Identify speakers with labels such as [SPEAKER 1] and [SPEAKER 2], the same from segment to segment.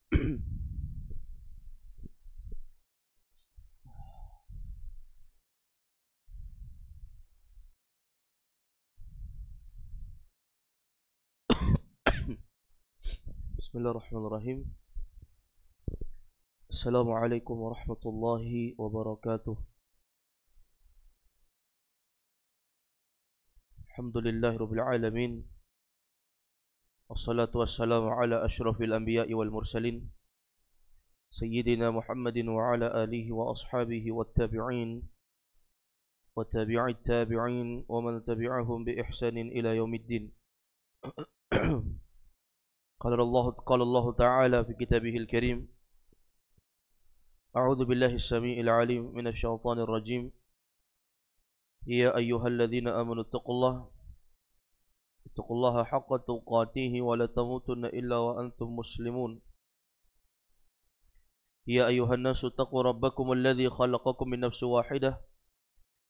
[SPEAKER 1] Bismillahirrahmanirrahim. Assalamualaikum warahmatullahi wabarakatuh. Alhamdulillahirabbil alamin. Wassalatu wassalamu ala asyrafil anbiya'i wal mursalin sayyidina Muhammadin wa ala alihi wa ashabihi wat tabi'in wa tabi'it tabi'in wa man tabi'ahum bi ihsanin ila yaumiddin. قال الله تعالى في كتابه الكريم: أعوذ بالله السميع العليم من الشيطان الرجيم. يا أيها الذين آمنوا اتقوا الله حق تقاته ولا تموتن إلا وأنتم مسلمون. يا أيها الناس اتقوا ربكم الذي خلقكم من نفس واحدة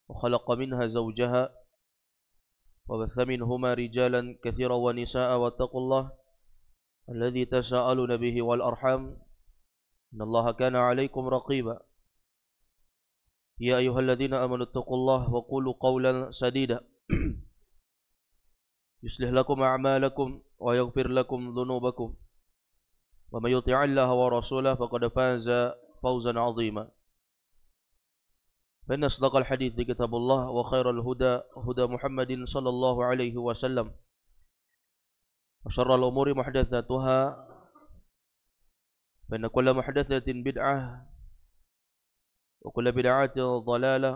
[SPEAKER 1] وخلق منها زوجها وبث منهما رجالا كثيرا ونساء واتقوا الله الذي تساءلون به والأرحام إن الله كان عليكم رقيبا. يا أيها الذين آمنوا اتقوا الله وقولوا قولا سديدا يصلح لكم أعمالكم ويغفر لكم ذنوبكم ومن يطع الله ورسوله فقد فاز فوزا عظيما. فإن أصدق الحديث كتاب الله وخير الهدى هدى محمد صلى الله عليه وسلم وشر الأمور محدثاتها فإن كل محدثة بدعة وكل بدعة ضلالة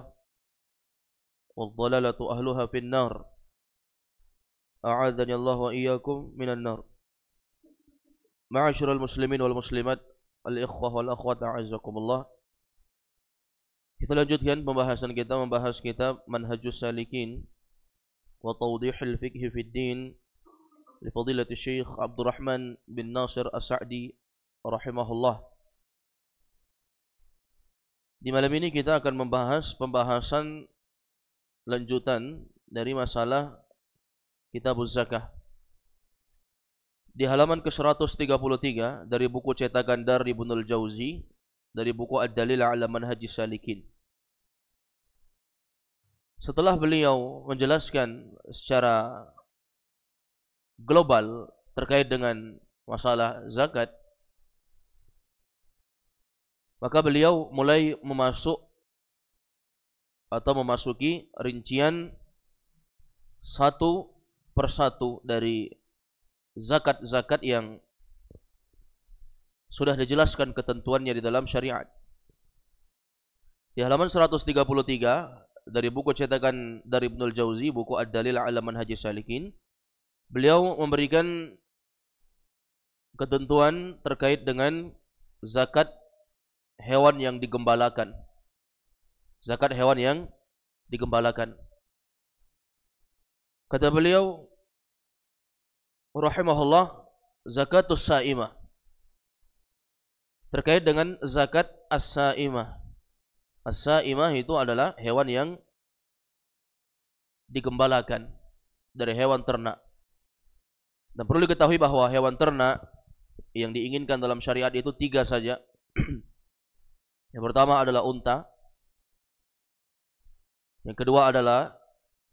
[SPEAKER 1] والضلالة أهلها في النار أعاذني الله وإياكم من النار. معاشر المسلمين والmuslimat, al-ikhwah wal-akhwat, a'azzakumullah. Kita lanjutkan pembahasan kita, membahas kitab Manhajus Salikin wa Tawdihul Fiqh fid Din li Fadilatul Syekh Abdurrahman bin Nasir As-Sa'di rahimahullah. Di malam ini kita akan membahas pembahasan lanjutan dari masalah Kitabuz Zakah. Di halaman ke-133 dari buku cetakan Dar Ibnul Jauzi, dari buku Ad-Dalil ala Manhajis Salikin. Setelah beliau menjelaskan secara global terkait dengan masalah zakat, maka beliau mulai memasuki rincian satu persatu dari zakat-zakat yang sudah dijelaskan ketentuannya di dalam syariat. Di halaman 133 dari buku cetakan dari Ibnul Jauzi, buku Ad-Dalil ala Manhajis Salikin, beliau memberikan ketentuan terkait dengan zakat hewan yang digembalakan. Zakat hewan yang digembalakan. Kata beliau rahimahullah, zakatus sa'imah, terkait dengan zakat as-sa'imah. As-sa'imah itu adalah hewan yang digembalakan dari hewan ternak. Dan perlu diketahui bahwa hewan ternak yang diinginkan dalam syariat itu 3 saja. Yang pertama adalah unta. Yang kedua adalah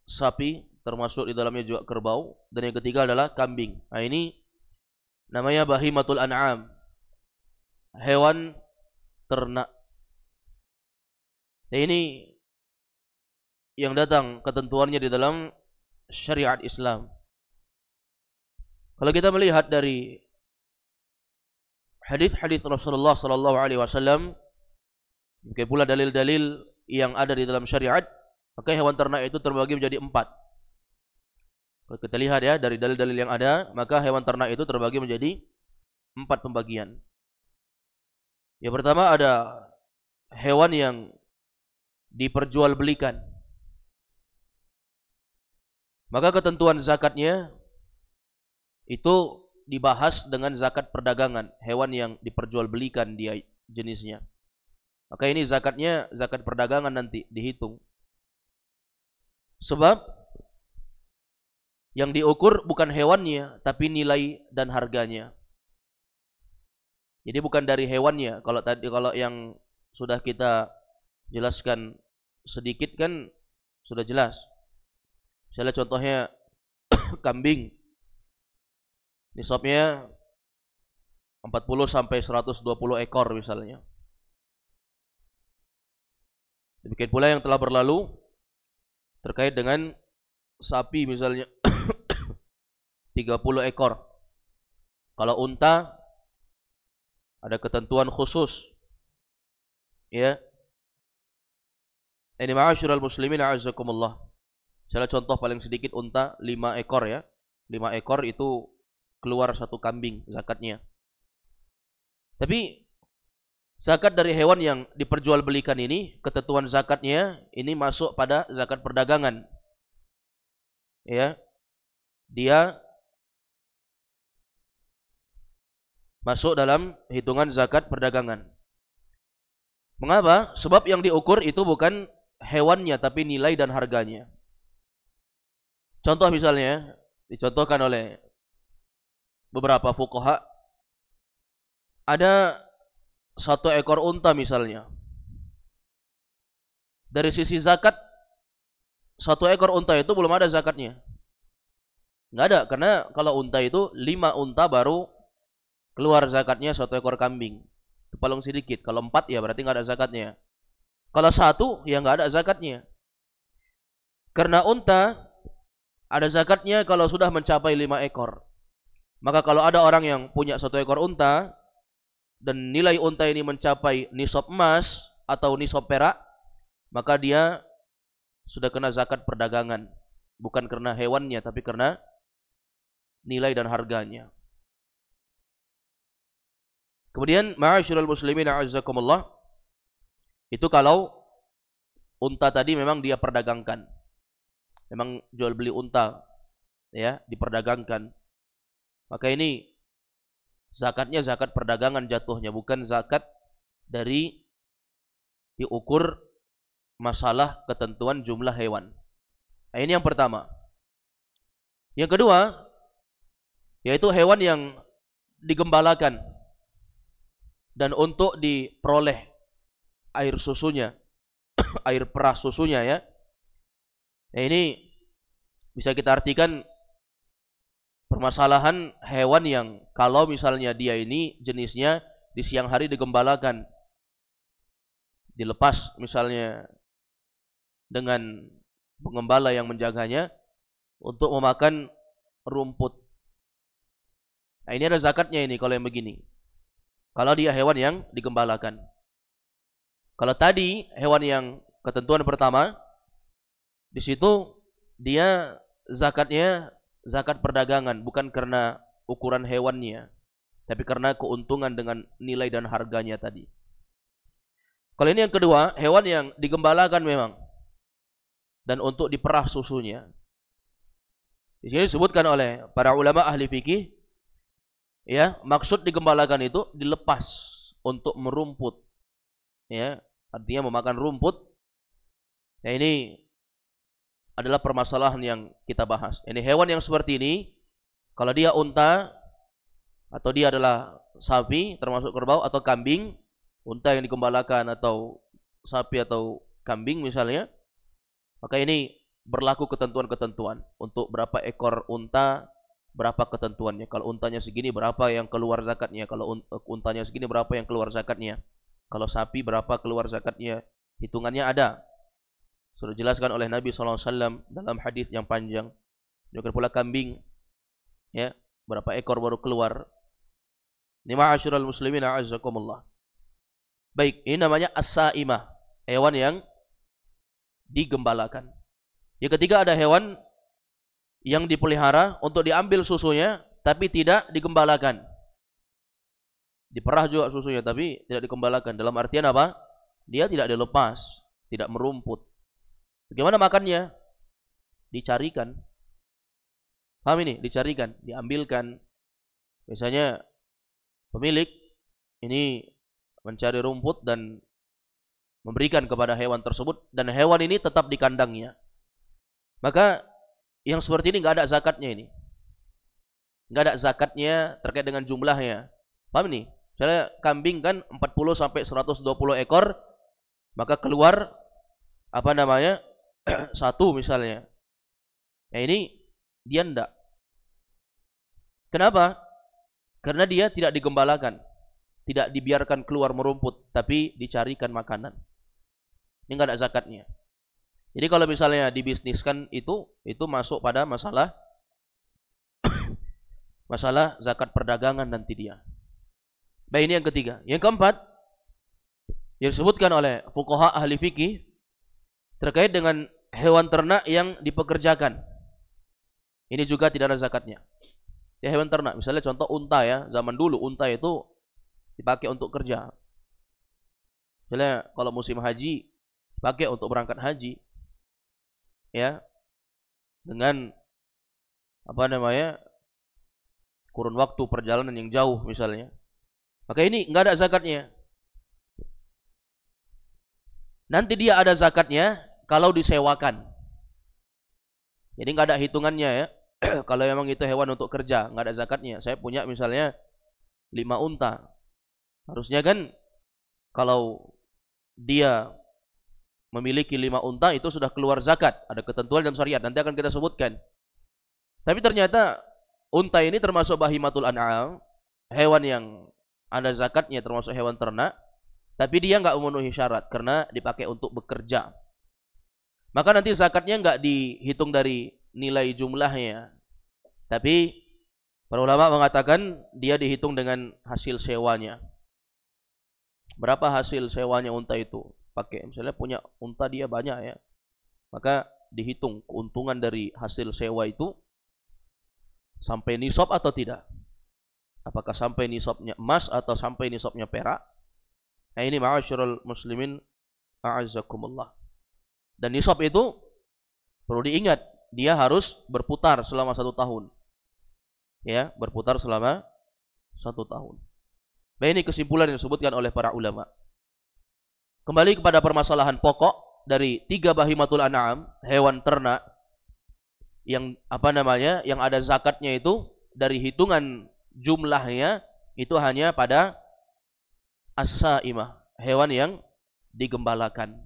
[SPEAKER 1] sapi, termasuk di dalamnya juga kerbau. Dan yang ketiga adalah kambing. Nah, ini namanya bahimatul an'am, hewan ternak. Nah, ini yang datang ketentuannya di dalam syariat Islam. Kalau kita melihat dari hadis-hadis Rasulullah sallallahu alaihi wasallam, mungkin pula dalil-dalil yang ada di dalam syariat, maka hewan ternak itu terbagi menjadi 4. Kalau kita lihat ya dari dalil-dalil yang ada, maka hewan ternak itu terbagi menjadi 4 pembagian. Yang pertama ada hewan yang diperjualbelikan. Maka ketentuan zakatnya itu dibahas dengan zakat perdagangan, hewan yang diperjualbelikan dia jenisnya. Maka ini zakatnya zakat perdagangan nanti dihitung. Sebab yang diukur bukan hewannya, tapi nilai dan harganya. Jadi bukan dari hewannya. Kalau yang sudah kita jelaskan sedikit kan sudah jelas. Misalnya contohnya kambing. Nisabnya 40 sampai 120 ekor misalnya. Demikian pula yang telah berlalu terkait dengan sapi misalnya 30 ekor. Kalau unta ada ketentuan khusus. Ya. Ini ma'asyiral muslimin a'azzakumullah. Misalnya contoh paling sedikit unta 5 ekor ya. 5 ekor itu keluar satu kambing zakatnya. Tapi zakat dari hewan yang diperjualbelikan ini, ketentuan zakatnya ini masuk pada zakat perdagangan. Ya. Dia masuk dalam hitungan zakat perdagangan. Mengapa? Sebab yang diukur itu bukan hewannya tapi nilai dan harganya. Contoh misalnya dicontohkan oleh beberapa fuqaha, ada 1 ekor unta misalnya. Dari sisi zakat 1 ekor unta itu belum ada zakatnya. Enggak ada, karena kalau unta itu 5 unta baru keluar zakatnya 1 ekor kambing. Itu paling sedikit. Kalau 4 ya berarti enggak ada zakatnya. Kalau 1 ya enggak ada zakatnya. Karena unta ada zakatnya kalau sudah mencapai 5 ekor. Maka kalau ada orang yang punya 1 ekor unta dan nilai unta ini mencapai nisab emas atau nisab perak, maka dia sudah kena zakat perdagangan. Bukan karena hewannya tapi karena nilai dan harganya. Kemudian ma'asyiral muslimin a'azzakumullah, itu kalau unta tadi memang dia perdagangkan. Memang jual beli unta ya, diperdagangkan. Maka ini zakatnya zakat perdagangan jatuhnya, bukan zakat dari diukur masalah ketentuan jumlah hewan. Nah, ini yang pertama. Yang kedua, yaitu hewan yang digembalakan dan untuk diperoleh air susunya, air perah susunya ya. Nah, ini bisa kita artikan permasalahan hewan yang kalau misalnya dia ini jenisnya di siang hari digembalakan, dilepas misalnya dengan pengembala yang menjaganya untuk memakan rumput. Nah, ini ada zakatnya ini kalau yang begini. Kalau dia hewan yang digembalakan. Kalau tadi hewan yang ketentuan pertama, di situ dia zakatnya zakat perdagangan, bukan karena ukuran hewannya, tapi karena keuntungan dengan nilai dan harganya tadi. Kalau ini yang kedua, hewan yang digembalakan memang dan untuk diperah susunya. Di sini disebutkan oleh para ulama ahli fikih, ya, maksud digembalakan itu dilepas untuk merumput. Ya, artinya memakan rumput. Ya, ini adalah permasalahan yang kita bahas. Ini hewan yang seperti ini, kalau dia unta atau dia adalah sapi termasuk kerbau atau kambing, unta yang digembalakan atau sapi atau kambing misalnya, maka ini berlaku ketentuan-ketentuan. Untuk berapa ekor unta, berapa ketentuannya. Kalau untanya segini, berapa yang keluar zakatnya. Kalau untanya segini, berapa yang keluar zakatnya. Kalau sapi, berapa keluar zakatnya. Hitungannya ada. Sudah dijelaskan oleh Nabi SAW dalam hadis yang panjang. Juga pula kambing, ya, berapa ekor baru keluar. Ini ma'asyiral muslimin a'azzakumullah. Baik, ini namanya as-sa'imah, hewan yang digembalakan. Yang ketiga ada hewan yang dipelihara untuk diambil susunya tapi tidak digembalakan. Diperah juga susunya tapi tidak digembalakan. Dalam artian apa? Dia tidak dilepas, tidak merumput. Bagaimana makannya? Dicarikan. Paham ini? Dicarikan, diambilkan. Biasanya pemilik ini mencari rumput dan memberikan kepada hewan tersebut, dan hewan ini tetap di kandangnya. Maka yang seperti ini nggak ada zakatnya ini. Nggak ada zakatnya terkait dengan jumlahnya. Paham ini? Misalnya kambing kan 40 sampai 120 ekor, maka keluar apa namanya? satu misalnya. Nah, ini dia enggak. Kenapa? Karena dia tidak digembalakan, tidak dibiarkan keluar merumput, tapi dicarikan makanan. Ini enggak ada zakatnya. Jadi kalau misalnya dibisniskan itu masuk pada masalah zakat perdagangan nanti dia. Baik, ini yang ketiga. Yang keempat, yang disebutkan oleh fuqaha ahli fikih terkait dengan hewan ternak yang dipekerjakan. Ini juga tidak ada zakatnya. Ya, hewan ternak, misalnya contoh unta ya. Zaman dulu unta itu dipakai untuk kerja. Misalnya kalau musim haji dipakai untuk berangkat haji. Ya. Dengan apa namanya? Kurun waktu perjalanan yang jauh misalnya. Maka ini enggak ada zakatnya. Nanti dia ada zakatnya kalau disewakan. Jadi enggak ada hitungannya ya. Kalau memang itu hewan untuk kerja, enggak ada zakatnya. Saya punya misalnya 5 unta. Harusnya kan kalau dia memiliki 5 unta itu sudah keluar zakat. Ada ketentuan dalam syariat, nanti akan kita sebutkan. Tapi ternyata unta ini termasuk bahimatul an'am, hewan yang ada zakatnya, termasuk hewan ternak. Tapi dia nggak memenuhi syarat karena dipakai untuk bekerja. Maka nanti zakatnya nggak dihitung dari nilai jumlahnya. Tapi para ulama mengatakan dia dihitung dengan hasil sewanya. Berapa hasil sewanya unta itu? Pakai misalnya punya unta dia banyak ya. Maka dihitung keuntungan dari hasil sewa itu sampai nisab atau tidak. Apakah sampai nisabnya emas atau sampai nisabnya perak? Nah, ini ma'asyiral muslimin a'azzakumullah. Dan nisab itu perlu diingat, dia harus berputar selama 1 tahun. Ya, berputar selama 1 tahun. Baik, ini kesimpulan yang disebutkan oleh para ulama. Kembali kepada permasalahan pokok dari 3 bahimatul an'am, hewan ternak yang apa namanya, yang ada zakatnya itu dari hitungan jumlahnya itu hanya pada as-saimah, hewan yang digembalakan.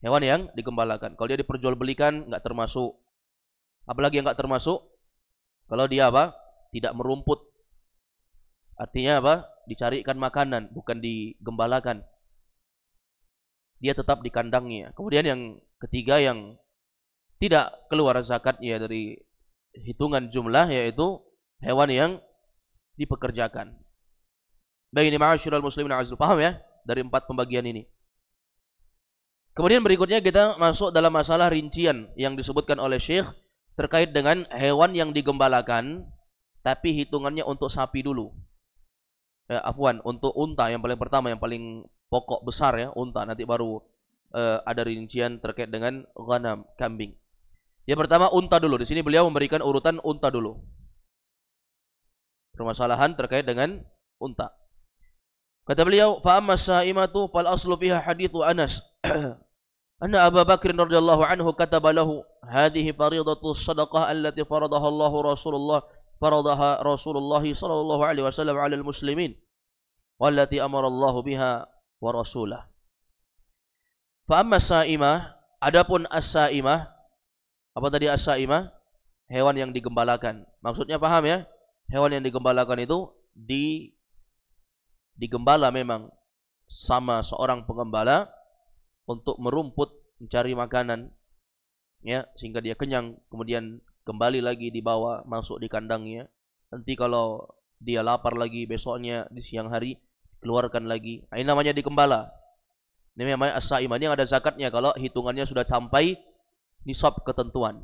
[SPEAKER 1] Hewan yang digembalakan. Kalau dia diperjualbelikan enggak termasuk. Apalagi yang enggak termasuk kalau dia apa? Tidak merumput. Artinya apa? Dicarikan makanan, bukan digembalakan. Dia tetap di kandangnya. Kemudian yang ketiga yang tidak keluar zakatnya dari hitungan jumlah, yaitu hewan yang dipekerjakan. Baik, ini ma'asyiral muslimin azza, paham ya dari 4 pembagian ini. Kemudian berikutnya kita masuk dalam masalah rincian yang disebutkan oleh Syekh terkait dengan hewan yang digembalakan tapi hitungannya untuk sapi dulu. Untuk unta yang paling pertama, yang paling pokok besar ya, unta, nanti baru ada rincian terkait dengan ghanam, kambing. Yang pertama unta dulu. Di sini beliau memberikan urutan unta dulu. Permasalahan terkait dengan unta. Kata beliau, fa amma saimatu fal aslu fiha hadithu Anas. Anna Abu Bakr radhiyallahu anhu kataba lahu hadhihi faridatu shadaqah allati faradaha Rasulullah sallallahu alaihi wasallam 'ala al-muslimin wallati amara Allah biha wa rasulah. Fa amma saimah, adapun as-saimah, apa tadi as-saimah? Hewan yang digembalakan. Maksudnya paham ya? Hewan yang digembalakan itu digembala memang sama seorang pengembala untuk merumput, mencari makanan ya, sehingga dia kenyang, kemudian kembali lagi dibawa masuk di kandangnya. Nanti kalau dia lapar lagi besoknya di siang hari keluarkan lagi. Ini namanya digembala. Ini namanya as-saimah. Ini yang ada zakatnya kalau hitungannya sudah sampai nisab ketentuan.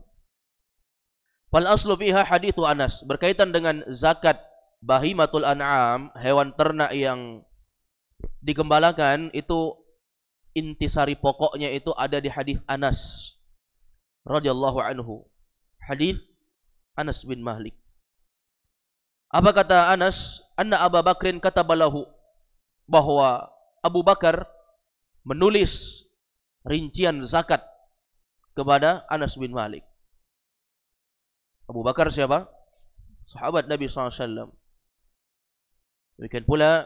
[SPEAKER 1] Fal aslu fiha hadithu Anas. Berkaitan dengan zakat bahimatul an'am, hewan ternak yang digembalakan, itu intisari pokoknya itu ada di hadis Anas radhiyallahu anhu. Hadis Anas bin Malik. Apa kata Anas? Anna Abu Bakrin katabalahu, bahwa Abu Bakar menulis rincian zakat kepada Anas bin Malik. Abu Bakar siapa? Sahabat Nabi SAW. Demikian pula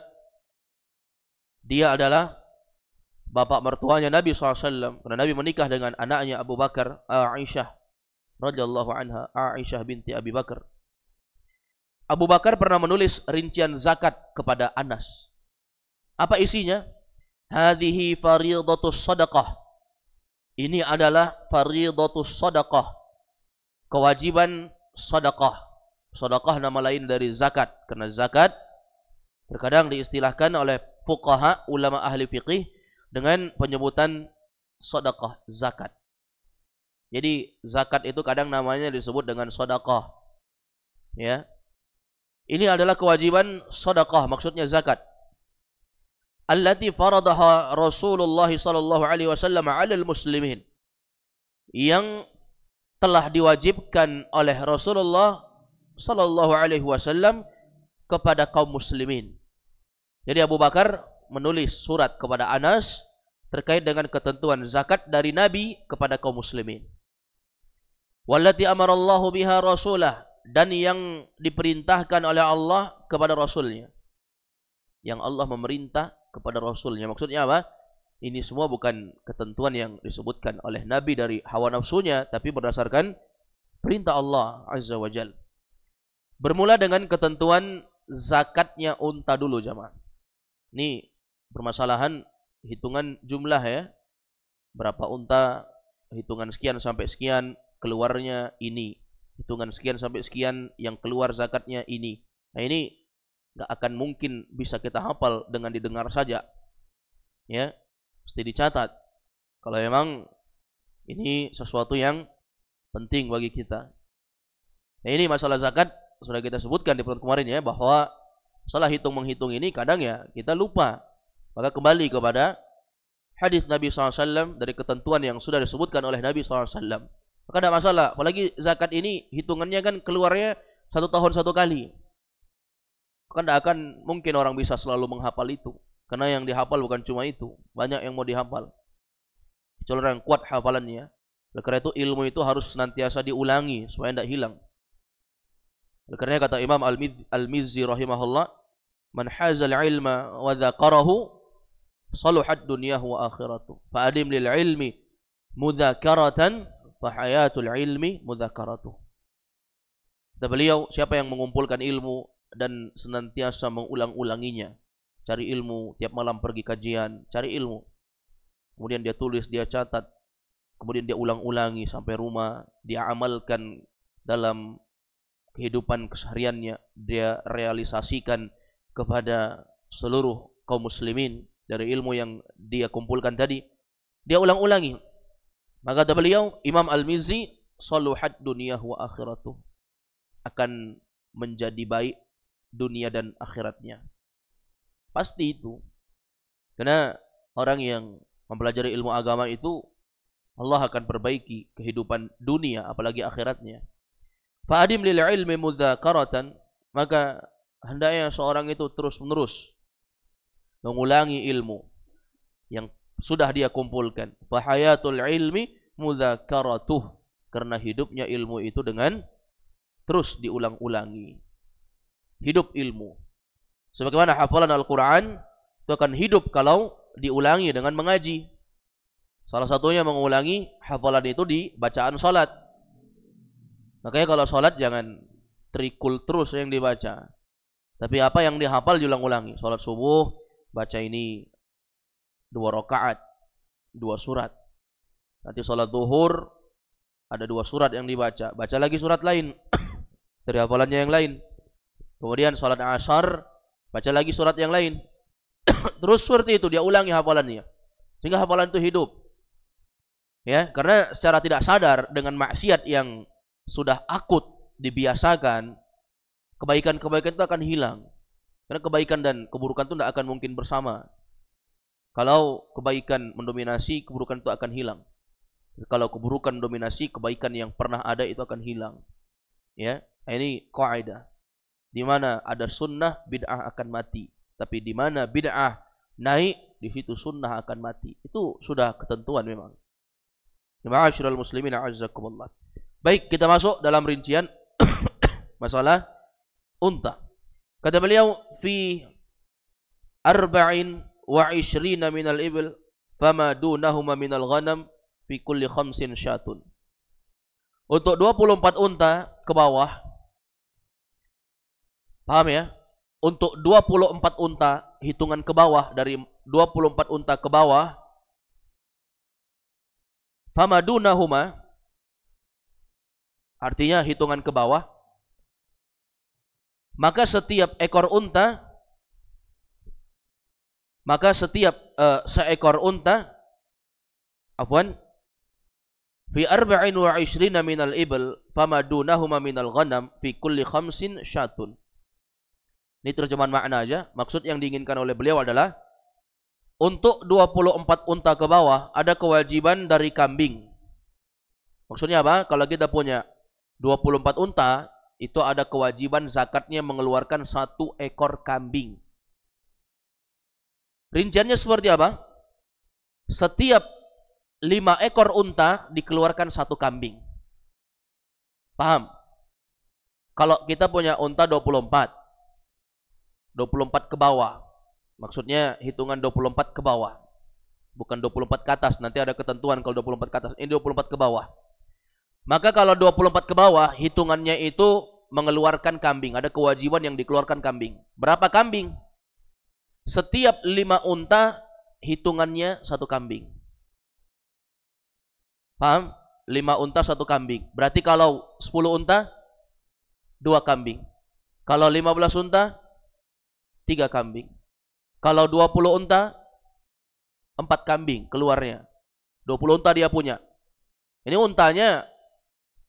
[SPEAKER 1] dia adalah bapak mertuanya Nabi SAW. Karena Nabi menikah dengan anaknya Abu Bakar, Aisyah radhiyallahu anha, Aisyah binti Abi Bakar. Abu Bakar pernah menulis rincian zakat kepada Anas. Apa isinya? Hadhihi fariidatus shadaqah. Ini adalah fariidatus shadaqah. Kewajiban sedekah. Sedekah nama lain dari zakat. Karena zakat terkadang diistilahkan oleh fuqaha, ulama ahli fiqih dengan penyebutan sedekah, zakat. Jadi zakat itu kadang namanya disebut dengan sedekah. Ya. Ini adalah kewajiban sedekah, maksudnya zakat. Allati faradaha Rasulullah sallallahu alaihi wasallam 'alal muslimin. Yang telah diwajibkan oleh Rasulullah sallallahu alaihi wasallam kepada kaum muslimin. Jadi Abu Bakar menulis surat kepada Anas terkait dengan ketentuan zakat dari Nabi kepada kaum muslimin. Wallati amarallahu biha rasulah, dan yang diperintahkan oleh Allah kepada Rasulnya. Yang Allah memerintah kepada Rasulnya. Maksudnya apa? Ini semua bukan ketentuan yang disebutkan oleh Nabi dari hawa nafsunya, tapi berdasarkan perintah Allah Azza wa Jal. Bermula dengan ketentuan zakatnya unta dulu jamaah. Ini permasalahan hitungan jumlah ya. Berapa unta, hitungan sekian sampai sekian, keluarnya ini. Hitungan sekian sampai sekian, yang keluar zakatnya ini. Nah ini nggak akan mungkin bisa kita hafal dengan didengar saja. Ya, mesti dicatat. Kalau memang ini sesuatu yang penting bagi kita. Nah ini masalah zakat sudah kita sebutkan di pertemuan kemarin ya, bahwa salah hitung-menghitung ini kadang ya kita lupa. Maka kembali kepada hadis Nabi SAW dari ketentuan yang sudah disebutkan oleh Nabi SAW. Maka tidak masalah. Apalagi zakat ini hitungannya kan keluarnya 1 tahun 1 kali. Kan tidak akan mungkin orang bisa selalu menghafal itu. Karena yang dihafal bukan cuma itu. Banyak yang mau dihafal. Kecuali orang yang kuat hafalannya. Karena itu ilmu itu harus senantiasa diulangi supaya tidak hilang. Karena kata Imam Al-Mizzi rahimahullah, man hazal ilma wa dzakarahu saluhat dunyahu wa akhiratuh. Fa'adim lil ilmi mudzakaratan fa hayatul ilmi mudzakaratuh. Kata beliau, siapa yang mengumpulkan ilmu dan senantiasa mengulang-ulanginya. Cari ilmu, tiap malam pergi kajian, cari ilmu. Kemudian dia tulis, dia catat. Kemudian dia ulang-ulangi sampai rumah. Dia amalkan dalam kehidupan kesehariannya. Dia realisasikan kepada seluruh kaum muslimin dari ilmu yang dia kumpulkan tadi. Dia ulang-ulangi. Maka kata beliau, Imam Al-Mizzi, saluhat dunyahu wa akhiratuh. Akan menjadi baik dunia dan akhiratnya. Pasti itu. Karena orang yang mempelajari ilmu agama itu, Allah akan perbaiki kehidupan dunia apalagi akhiratnya. Fa'adim lil ilmi mudzakaratan, maka hendaknya seorang itu terus-menerus mengulangi ilmu yang sudah dia kumpulkan. Fa hayatul ilmi mudzakaratuh, karena hidupnya ilmu itu dengan terus diulang-ulangi. Hidup ilmu. Sebagaimana hafalan Al-Quran itu akan hidup kalau diulangi dengan mengaji. Salah satunya mengulangi hafalan itu di bacaan salat. Makanya kalau salat jangan trikul terus yang dibaca. Tapi apa yang dihafal diulang-ulangi. Salat subuh baca ini 2 rakaat, 2 surat. Nanti salat zuhur ada 2 surat yang dibaca. Baca lagi surat lain dari hafalannya yang lain. Kemudian salat asar, baca lagi surat yang lain. Terus seperti itu dia ulangi hafalannya. Sehingga hafalan itu hidup. Ya, karena secara tidak sadar dengan maksiat yang sudah akut dibiasakan, kebaikan-kebaikan itu akan hilang. Karena kebaikan dan keburukan itu tidak akan mungkin bersama. Kalau kebaikan mendominasi, keburukan itu akan hilang. Kalau keburukan dominasi, kebaikan yang pernah ada itu akan hilang. Ya, ini kaidah. Di mana ada sunnah, bid'ah akan mati. Tapi di mana bid'ah naik, di situ sunnah akan mati. Itu sudah ketentuan memang. Ma'asyiral muslimin a'azzakumullah. Baik, kita masuk dalam rincian masalah unta. Kata beliau, fi arba'in wa ishrina minal ibil fama dunahuma minal ghanam fi kulli khamsin syatun. Untuk 24 unta ke bawah, paham ya? Untuk 24 unta, hitungan ke bawah, dari 24 unta ke bawah, fama dunahuma, artinya hitungan ke bawah, maka setiap ekor unta, seekor unta, afwan, fi arba'in wa ishrina minal ibil fama dunahuma minal ghanam fi kulli khamsin syatun. Ini terjemahan makna aja. Maksud yang diinginkan oleh beliau adalah untuk 24 unta ke bawah ada kewajiban dari kambing. Maksudnya apa? Kalau kita punya 24 unta, itu ada kewajiban zakatnya mengeluarkan 1 ekor kambing. Rinciannya seperti apa? Setiap 5 ekor unta dikeluarkan 1 kambing. Paham? Kalau kita punya unta 24 ke bawah. Maksudnya hitungan 24 ke bawah. Bukan 24 ke atas. Nanti ada ketentuan kalau 24 ke atas. Ini 24 ke bawah. Maka kalau 24 ke bawah, hitungannya itu mengeluarkan kambing. Ada kewajiban yang dikeluarkan kambing. Berapa kambing? Setiap 5 unta, hitungannya 1 kambing. Paham? 5 unta 1 kambing. Berarti kalau 10 unta, 2 kambing. Kalau 15 unta, 3 kambing. Kalau 20 unta, 4 kambing keluarnya. 20 unta dia punya. Ini untanya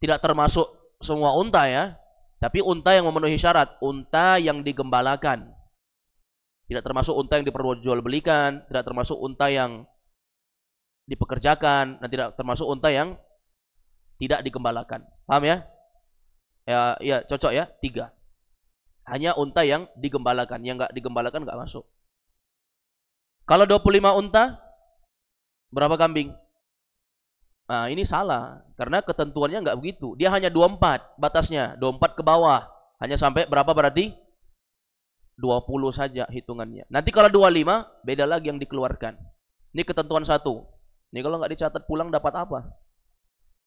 [SPEAKER 1] tidak termasuk semua unta ya. Tapi unta yang memenuhi syarat. Unta yang digembalakan. Tidak termasuk unta yang diperjualbelikan. Tidak termasuk unta yang dipekerjakan. Dan tidak termasuk unta yang tidak digembalakan. Paham ya? Ya cocok ya. 3. Hanya unta yang digembalakan. Yang nggak digembalakan nggak masuk. Kalau 25 unta, berapa kambing? Nah, ini salah. Karena ketentuannya nggak begitu. Dia hanya 24 batasnya. 24 ke bawah. Hanya sampai berapa berarti? 20 saja hitungannya. Nanti kalau 25, beda lagi yang dikeluarkan. Ini ketentuan 1. Ini kalau nggak dicatat pulang dapat apa?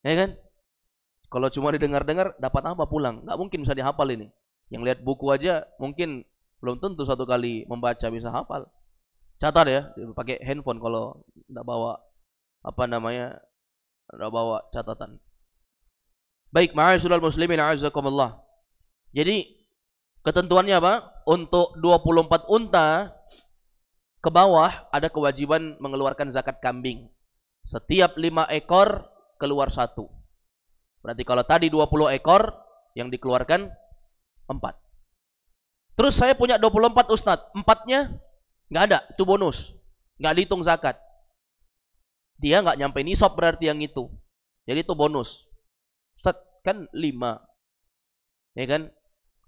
[SPEAKER 1] Ya kan? Kalau cuma didengar-dengar, dapat apa pulang? Nggak mungkin bisa dihafal ini. Yang lihat buku aja mungkin belum tentu 1 kali membaca bisa hafal. Catat ya, pakai handphone kalau enggak bawa enggak bawa catatan. Baik, ma'asyiral muslimin a'azzakumullah. Jadi ketentuannya apa? Untuk 24 unta ke bawah ada kewajiban mengeluarkan zakat kambing. Setiap 5 ekor keluar 1. Berarti kalau tadi 20 ekor yang dikeluarkan 4. Terus saya punya 24 Ustadz. 4-nya nggak ada, itu bonus. Nggak dihitung zakat. Dia nggak nyampe nisab berarti yang itu. Jadi itu bonus. Ustadz kan 5. Ya kan?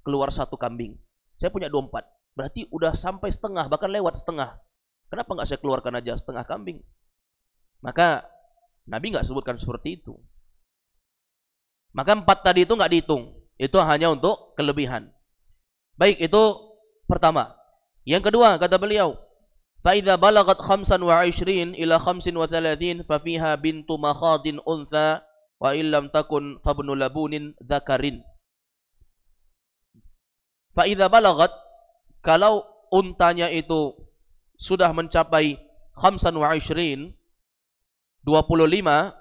[SPEAKER 1] Keluar 1 kambing. Saya punya 24. Berarti udah sampai setengah, bahkan lewat setengah. Kenapa nggak saya keluarkan aja setengah kambing? Maka Nabi nggak sebutkan seperti itu. Maka 4 tadi itu nggak dihitung. Itu hanya untuk kelebihan. Baik, itu pertama. Yang kedua, kata beliau, فَإِذَا بَلَغَتْ 25 إِلَى 35 فَفِيهَا بِنْتُ مَخَاضٍ أُنْثَى وَإِنْ لَمْ تَكُنْ فَابْنُ لَبُونٍ ذَكَرٍ. فَإِذَا بَلَغَتْ, kalau untanya itu sudah mencapai 25, 25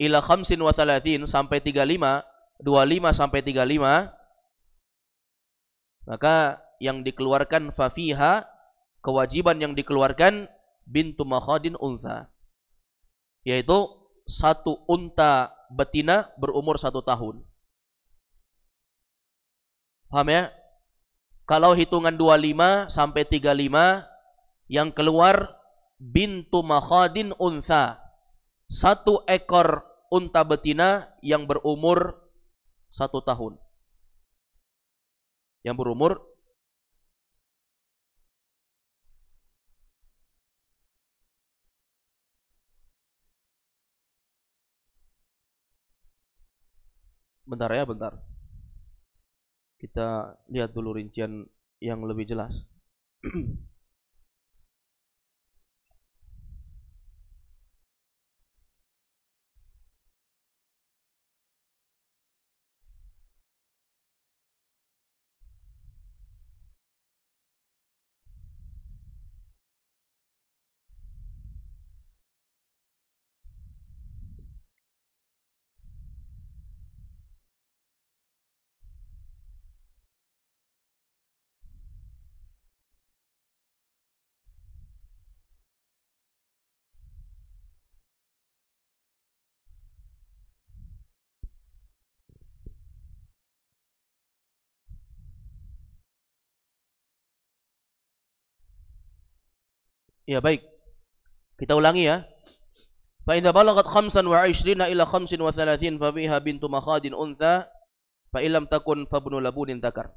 [SPEAKER 1] ila 35 sampai 35, 25 sampai 35, maka yang dikeluarkan fafiha, kewajiban yang dikeluarkan bintu makhadin untha, yaitu 1 unta betina berumur 1 tahun. Paham ya? Kalau hitungan 25 sampai 35, yang keluar bintu makhadin untha, 1 ekor unta betina yang berumur 1 tahun. Yang berumur bentar ya, bentar. Kita lihat dulu rincian yang lebih jelas. Ya baik, kita ulangi ya. Fa idza balagat 25 ila 35 fa biha bintu makhadin untha fa illam takun fabnu labunin dzakar.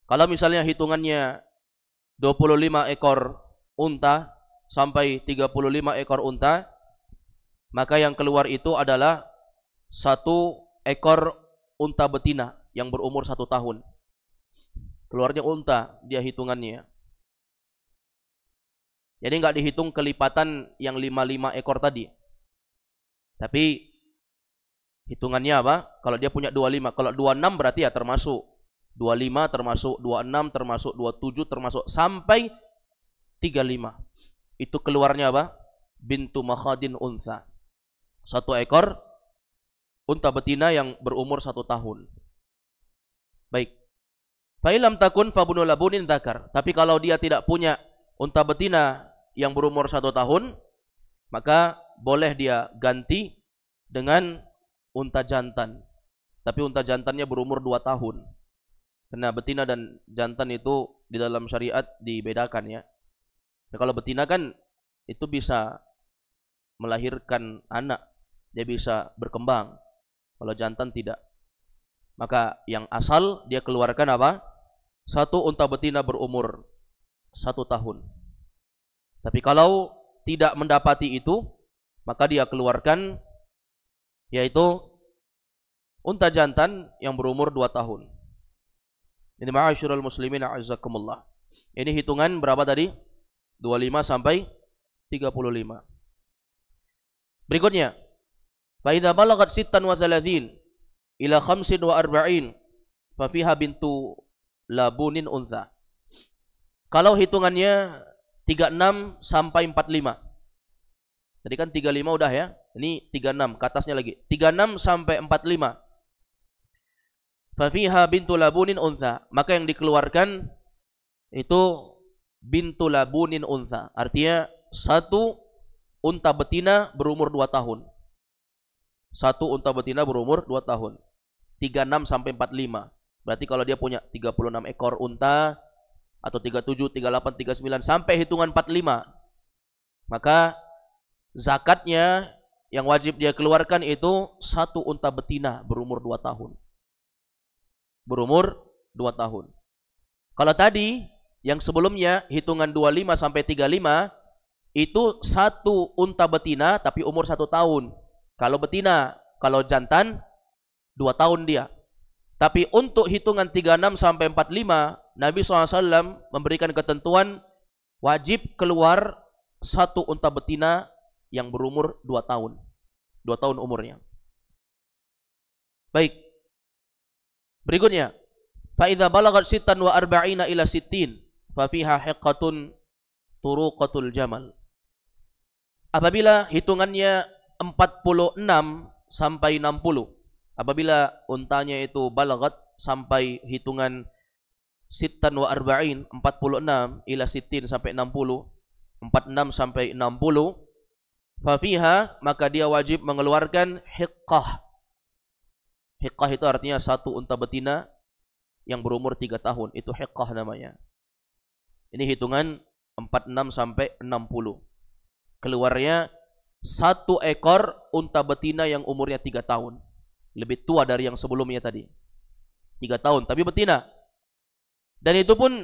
[SPEAKER 1] Kalau misalnya hitungannya 25 ekor unta sampai 35 ekor unta, maka yang keluar itu adalah 1 ekor unta betina yang berumur 1 tahun. Keluarnya unta dia hitungannya. Jadi nggak dihitung kelipatan yang 55 ekor tadi. Tapi hitungannya apa? Kalau dia punya 25, kalau 26 berarti ya termasuk 25 termasuk 26 termasuk 27 termasuk sampai 35. Itu keluarnya apa? Bintu makhadin untha. 1 ekor unta betina yang berumur 1 tahun. Baik. Fa ilam takun fabnu labunin dzakar. Tapi kalau dia tidak punya unta betina yang berumur 1 tahun, maka boleh dia ganti dengan unta jantan. Tapi unta jantannya berumur 2 tahun. Karena betina dan jantan itu di dalam syariat dibedakan ya. Nah, kalau betina kan itu bisa melahirkan anak, dia bisa berkembang. Kalau jantan tidak. Maka yang asal dia keluarkan apa? 1 unta betina berumur 1 tahun. Tapi kalau tidak mendapati itu, maka dia keluarkan yaitu unta jantan yang berumur 2 tahun. Ini ma'asyiral muslimin a'azzakumullah. Ini hitungan berapa tadi? 25 sampai 35. Berikutnya, fa idza balagat 36 ila 45 fa fiha bintu labunin untha. Kalau hitungannya 36 sampai 45. Tadi kan 35 udah ya. Ini 36, ke atasnya lagi. 36 sampai 45. Fa fiha bintu labunin untha. Maka yang dikeluarkan itu bintu labunin untha. Artinya 1 unta betina berumur 2 tahun. 1 unta betina berumur 2 tahun. 36 sampai 45. Berarti kalau dia punya 36 ekor unta atau 37, 38, 39 sampai hitungan 45, maka zakatnya yang wajib dia keluarkan itu 1 unta betina berumur 2 tahun. Berumur 2 tahun. Kalau tadi yang sebelumnya hitungan 25 sampai 35 itu 1 unta betina tapi umur 1 tahun. Kalau betina, kalau jantan 2 tahun dia. Tapi untuk hitungan 36 sampai 45, Nabi SAW memberikan ketentuan wajib keluar 1 unta betina yang berumur 2 tahun. 2 tahun umurnya. Baik. Berikutnya, fa idza balagat 46 ila 60 fa fiha hiqqatun turuqatul jamal. Apabila hitungannya 46 sampai 60, apabila untanya itu balagat sampai hitungan 46 ila 60 sampai 60, 46 sampai 60, fa fiha maka dia wajib mengeluarkan hiqqah. Hiqqah itu artinya 1 unta betina yang berumur 3 tahun, itu hiqqah namanya. Ini hitungan 46 sampai 60. Keluarnya 1 ekor unta betina yang umurnya 3 tahun. Lebih tua dari yang sebelumnya tadi. 3 tahun, tapi betina. Dan itu pun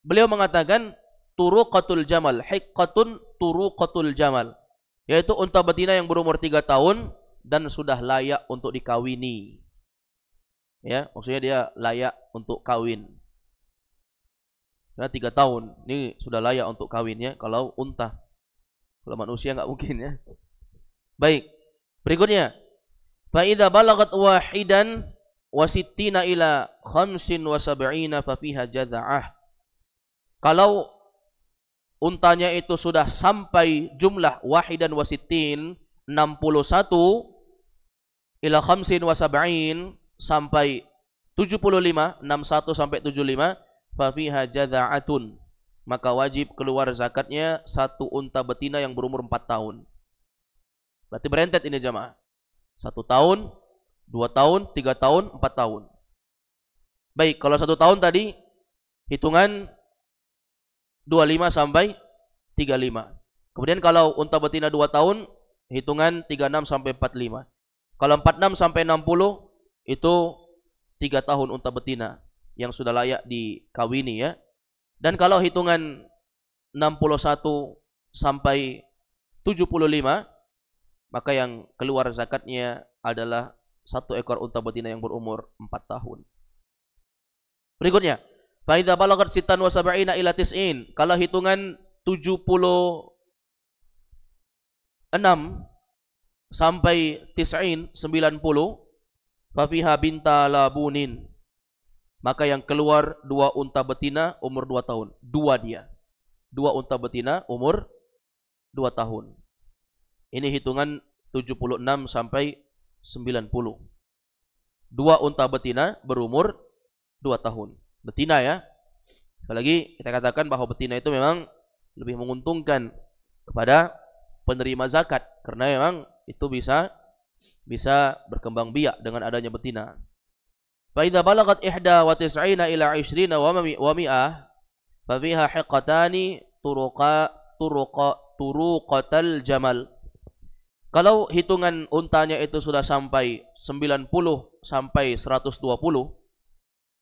[SPEAKER 1] beliau mengatakan turuqatul jamal, hiqqatun turuqatul jamal. Yaitu unta betina yang berumur 3 tahun dan sudah layak untuk dikawini. Ya, maksudnya dia layak untuk kawin. Karena 3 tahun, ini sudah layak untuk kawinnya kalau unta. Kalau manusia nggak mungkin ya. Baik, berikutnya. Fa idza balagat wahidan wa sittina ila 75 fa fiha jaza'ah. Kalau untanya itu sudah sampai jumlah wahidan wa sittin 61 ila 75 sampai 75, 61 sampai 75, fa fiha jaza'atun. Maka wajib keluar zakatnya 1 unta betina yang berumur 4 tahun. Berarti berentet ini jamaah. 1 tahun, 2 tahun, 3 tahun, 4 tahun. Baik, kalau 1 tahun tadi hitungan 25 sampai 35. Kemudian kalau unta betina 2 tahun, hitungan 36 sampai 45. Kalau 46 sampai 60, itu 3 tahun unta betina yang sudah layak dikawini ya. Dan kalau hitungan 61 sampai 75, maka yang keluar zakatnya adalah 1 ekor unta betina yang berumur 4 tahun. Berikutnya, fa idza balagat 76 ila 90, kalau hitungan 76 sampai 90, fa fiha binta labunin, maka yang keluar 2 unta betina umur 2 tahun. 2 dia. 2 unta betina umur 2 tahun. Ini hitungan 76 sampai 90. 2 unta betina berumur 2 tahun. Betina ya. Sekali lagi kita katakan bahwa betina itu memang lebih menguntungkan kepada penerima zakat, karena memang itu bisa berkembang biak dengan adanya betina. Fa idza balagat 91 ila 20 wa mi'ah, fa fiha hiqatani turuqatal jamal. Kalau hitungan untanya itu sudah sampai 90 sampai 120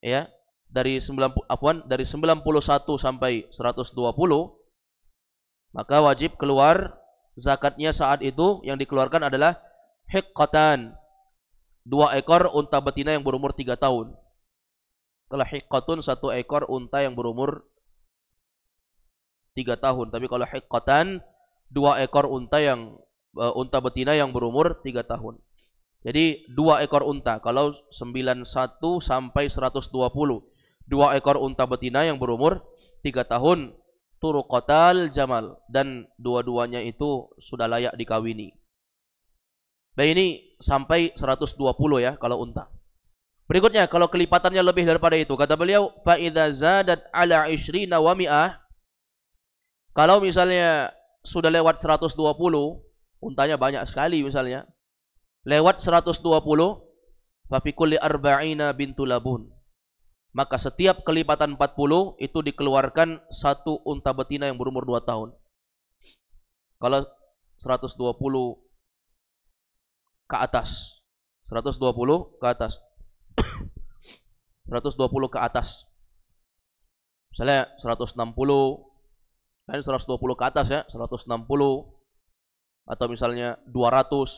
[SPEAKER 1] ya, dari 91 sampai 120, maka wajib keluar zakatnya saat itu. Yang dikeluarkan adalah hiqqatan, 2 ekor unta betina yang berumur 3 tahun. Kalau hiqqatun 1 ekor unta yang berumur 3 tahun. Tapi kalau hiqqatan 2 ekor unta betina yang berumur 3 tahun. Jadi 2 ekor unta. Kalau 91 sampai 120, 2 ekor unta betina yang berumur 3 tahun, turuqatal jamal, dan dua-duanya itu sudah layak dikawini. Baik, ini sampai 120 ya kalau unta. Berikutnya, kalau kelipatannya lebih daripada itu, kata beliau, fa idza zadat ala 20 wa mi'ah, kalau misalnya sudah lewat 120, untanya banyak sekali misalnya, lewat 120, fa fi kulli arba'ina bintu labun, maka setiap kelipatan 40 itu dikeluarkan 1 unta betina yang berumur 2 tahun. Kalau 120 ke atas, 120 ke atas, 120 ke atas, misalnya 160, kan 120 ke atas ya, 160, atau misalnya 200,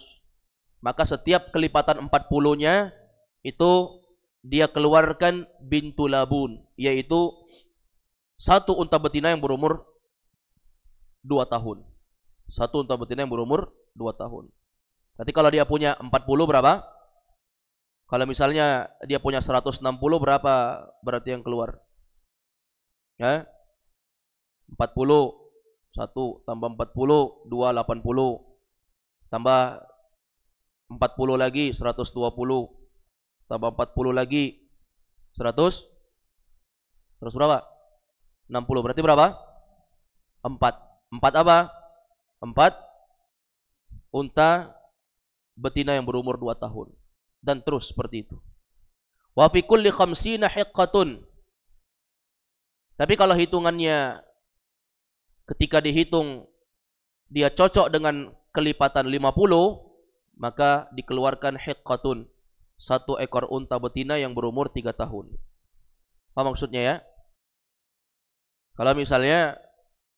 [SPEAKER 1] maka setiap kelipatan 40-nya itu dia keluarkan bintu labun, yaitu 1 unta betina yang berumur 2 tahun. 1 unta betina yang berumur 2 tahun. Nanti kalau dia punya 40 berapa? Kalau misalnya dia punya 160 berapa berarti yang keluar? Ya? 40, 1 tambah 40, 2, 80. Tambah 40 lagi, 120. Tambah 40 lagi, 100. Terus berapa? 60. Berarti berapa? 4. 4 apa? 4 unta betina yang berumur 2 tahun. Dan terus seperti itu. Wa fi kulli 50 hiqqatun. Tapi kalau hitungannya ketika dihitung dia cocok dengan kelipatan 50, maka dikeluarkan hiqqatun, 1 ekor unta betina yang berumur 3 tahun. Apa maksudnya ya? Kalau misalnya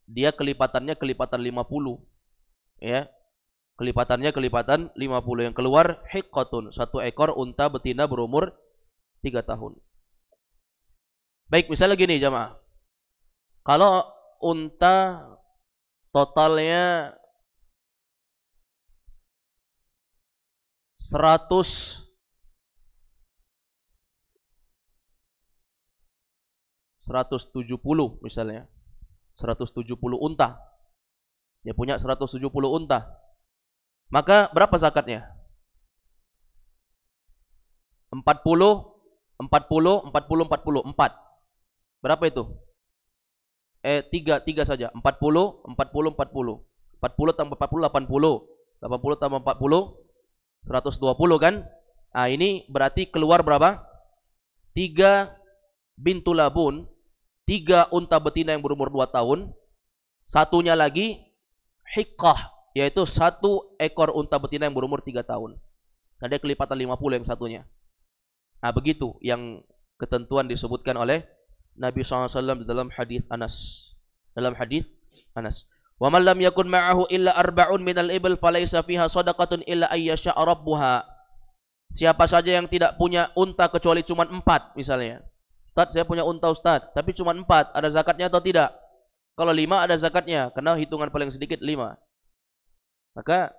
[SPEAKER 1] dia kelipatannya kelipatan 50, ya, kelipatannya kelipatan 50, yang keluar hiqqatun, 1 ekor unta betina berumur 3 tahun. Baik, misalnya gini jamaah. Kalau unta totalnya 170 misalnya, 170 unta. Dia punya 170 unta. Maka berapa zakatnya? 40, 40, 40, 40, 4. Berapa itu? 3 saja. 40, 40, 40. 40 tambah 40, 80. 80 tambah 40, 120 kan? Nah, ini berarti keluar berapa? 3 bintu labun, 3 unta betina yang berumur 2 tahun, Satunya lagi hiqqah, yaitu 1 ekor unta betina yang berumur 3 tahun. Ada kelipatan 50 yang satunya. Nah, begitu yang ketentuan disebutkan oleh Nabi SAW di dalam hadis Anas. Dalam hadis Anas. Wa man lam yakun ma'ahu illa arba'un minal ibil falaysa fiha shadaqatun illa ayyasha rabbuha. Siapa saja yang tidak punya unta kecuali cuma 4 misalnya. Ustaz, saya punya unta Ustaz, tapi cuma 4, ada zakatnya atau tidak? Kalau 5 ada zakatnya, karena hitungan paling sedikit 5. Maka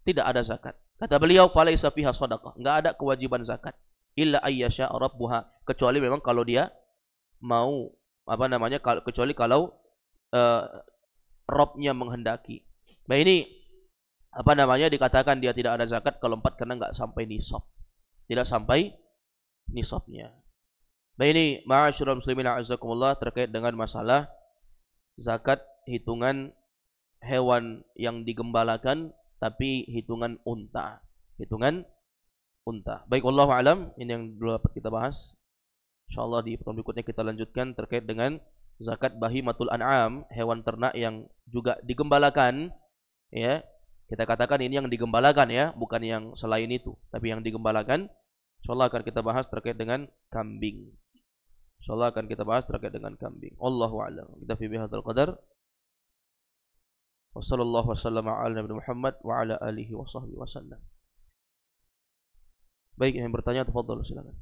[SPEAKER 1] tidak ada zakat. Kata beliau, falaysa fiha shadaqah, enggak ada kewajiban zakat. Illa ayyasha rabbuha, kecuali memang kalau dia mau kecuali kalau Robnya menghendaki. Nah ini dikatakan dia tidak ada zakat kalau 4 karena enggak sampai nisab. Tidak sampai nisabnya. Nah ini ma'asyiral muslimin a'azzakumullah terkait dengan masalah zakat hitungan hewan yang digembalakan tapi hitungan unta. Hitungan unta. Baik, wallahu alam, ini yang dulu dapat kita bahas. Insyaallah di pertemuan berikutnya kita lanjutkan terkait dengan zakat bahimatul an'am, hewan ternak yang juga digembalakan, ya. Kita katakan ini yang digembalakan ya, bukan yang selain itu, tapi yang digembalakan. Insyaallah akan kita bahas terkait dengan kambing. Insyaallah akan kita bahas terkait dengan kambing. Wallahu a'lam. Kita fi bihadzal qadar. Wassallallahu wasallam ala Nabi Muhammad wa ala alihi wa sahbihi wasallam. Baik, yang bertanya tafadhol silakan.